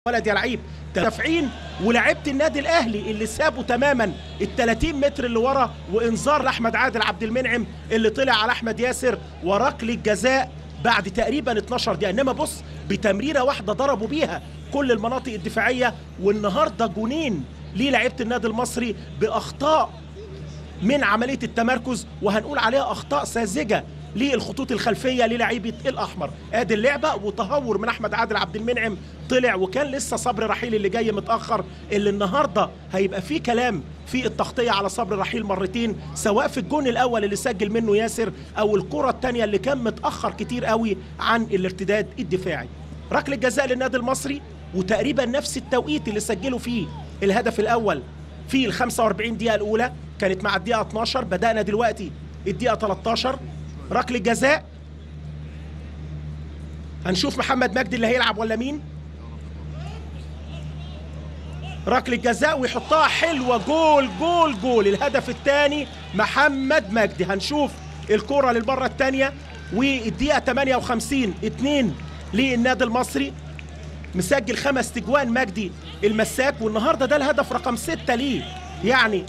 ولد يا لعيب دافعين، ولاعيبه النادي الاهلي اللي سابوا تماما ال 30 متر اللي ورا، وانذار لاحمد عادل عبد المنعم اللي طلع على احمد ياسر، وركله جزاء بعد تقريبا 12 دقيقه. انما بص بتمريره واحده ضربوا بيها كل المناطق الدفاعيه. والنهارده جونين للاعيبه النادي المصري باخطاء من عمليه التمركز، وهنقول عليها اخطاء ساذجه للخطوط الخلفيه للاعيبه الاحمر. ادي اللعبه وتهور من احمد عادل عبد المنعم، طلع وكان لسه صبري رحيل اللي جاي متاخر، اللي النهارده هيبقى فيه كلام في التغطيه على صبري رحيل مرتين، سواء في الجون الاول اللي سجل منه ياسر او الكره الثانيه اللي كان متاخر كتير قوي عن الارتداد الدفاعي. ركله جزاء للنادي المصري، وتقريبا نفس التوقيت اللي سجلوا فيه الهدف الاول في ال 45 دقيقه الاولى، كانت مع الدقيقه 12. بدانا دلوقتي الدقيقه 13. ركله جزاء، هنشوف محمد مجدي اللي هيلعب ولا مين. ركله جزاء ويحطها حلوه، جول جول جول. الهدف الثاني محمد مجدي. هنشوف الكره للمره الثانيه، والدقيقه 58 2 للنادي المصري، مسجل 5 تجوان مجدي المساك، والنهارده ده الهدف رقم 6 ليه يعني.